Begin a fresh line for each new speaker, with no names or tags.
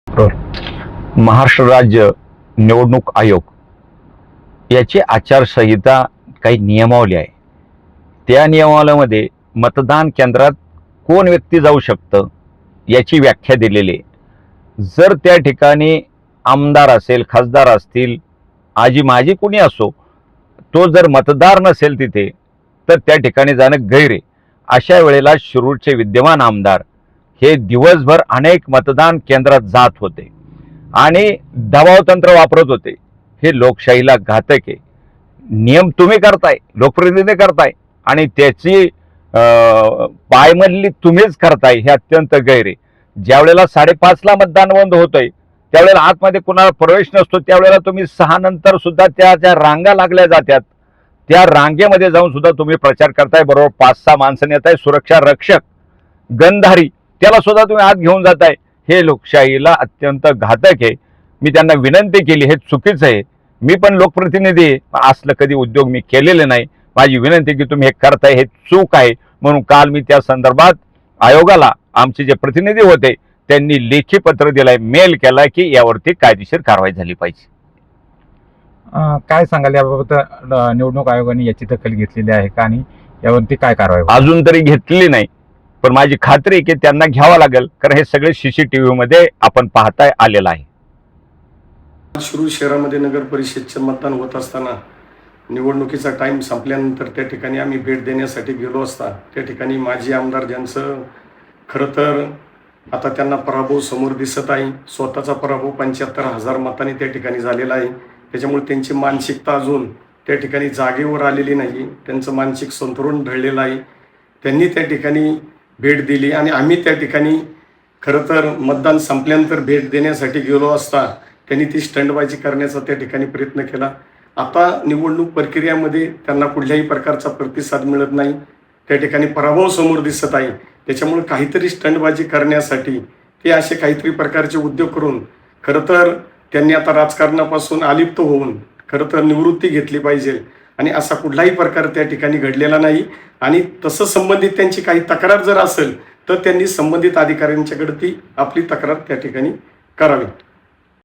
बरोबर. महाराष्ट्र राज्य निवडणूक आयोग याची आचारसंहिता काही नियमावली आहे. त्या नियमावलीमध्ये मतदान केंद्रात कोण व्यक्ती जाऊ शकतं याची व्याख्या दिलेली आहे. जर त्या ठिकाणी आमदार असेल, खासदार असतील, आजी माजी कोणी असो, तो जर मतदार नसेल तिथे तर त्या ठिकाणी जाणं गैर आहे. अशा वेळेला शिरूरचे विद्यमान आमदार हे दिवसभर अनेक मतदान केंद्रात जात होते आणि दबाव तंत्र वापरत होते. हे लोकशाहीला घातक आहे. नियम तुम्ही करताय, लोकप्रतिनिधी करताय आणि त्याची पायमल्ली तुम्हीच करताय, हे अत्यंत गैर आहे. ज्या वेळेला 5:30ला मतदान बंद होतंय त्यावेळेला आतमध्ये कुणाला प्रवेश नसतो, त्यावेळेला तुम्ही 6 नंतर सुद्धा त्या रांगा लागल्या जातात. त्या रांगेमध्ये जाऊन सुद्धा तुम्ही प्रचार करताय. बरोबर 5-6 माणसं येत आहे, सुरक्षा रक्षक गणधारी, त्याला सुद्धा तुम्ही आत घेऊन जाताय. हे लोकशाहीला अत्यंत घातक आहे. मी त्यांना विनंती केली, हे चुकीचं आहे. मी पण लोकप्रतिनिधी आहे, असलं कधी उद्योग मी केलेले नाही. माझी विनंती की तुम्ही हे करताय, हे चूक आहे. म्हणून काल मी त्या संदर्भात आयोगाला आमचे जे प्रतिनिधी होते त्यांनी लेखी पत्र दिलंय, मेल केलाय की यावरती कायदेशीर कारवाई झाली पाहिजे.
काय सांगाल याबाबत? निवडणूक आयोगाने याची दखल घेतलेली आहे का आणि यावरती काय कारवाई होईल?
अजून तरी घेतलेली नाही, पण माझी खात्री आहे की त्यांना घ्यावं लागेल, कारण हे सगळे CCTV मध्ये आपण पाहता आलेलं आहे.
शिरूर शहरामध्ये नगर परिषदचे मतदान होत असताना निवडणुकीचा टाईम संपल्यानंतर त्या ठिकाणी आम्ही भेट देण्यासाठी गेलो असता त्या ठिकाणी माजी आमदार ज्यांचं खरं तर आता त्यांना पराभव समोर दिसत आहे, स्वतःचा पराभव 75,000 मतांनी त्या ठिकाणी झालेला आहे. त्याच्यामुळे त्यांची मानसिकता अजून त्या ठिकाणी जागेवर आलेली नाही, त्यांचं मानसिक संतुलन ढळलेलं आहे. त्यांनी त्या ठिकाणी भेट दिली आणि आम्ही त्या ठिकाणी खरं तर मतदान संपल्यानंतर भेट देण्यासाठी गेलो असता त्यांनी ती स्टंटबाजी करण्याचा त्या ठिकाणी प्रयत्न केला. आता निवडणूक प्रक्रियेमध्ये त्यांना कुठल्याही प्रकारचा प्रतिसाद मिळत नाही, त्या ठिकाणी पराभव समोर दिसत आहे. त्याच्यामुळे काहीतरी स्टंटबाजी करण्यासाठी ते असे काहीतरी प्रकारचे उद्योग करून खरं तर त्यांनी आता राजकारणापासून अलिप्त होऊन खरं तर निवृत्ती घेतली पाहिजे आणि असा कुठलाही प्रकार त्या ठिकाणी घडलेला नाही. आणि तसं संबंधित त्यांची काही तक्रार जर असेल तर त्यांनी संबंधित अधिकाऱ्यांच्याकडे ती आपली तक्रार त्या ठिकाणी करावी.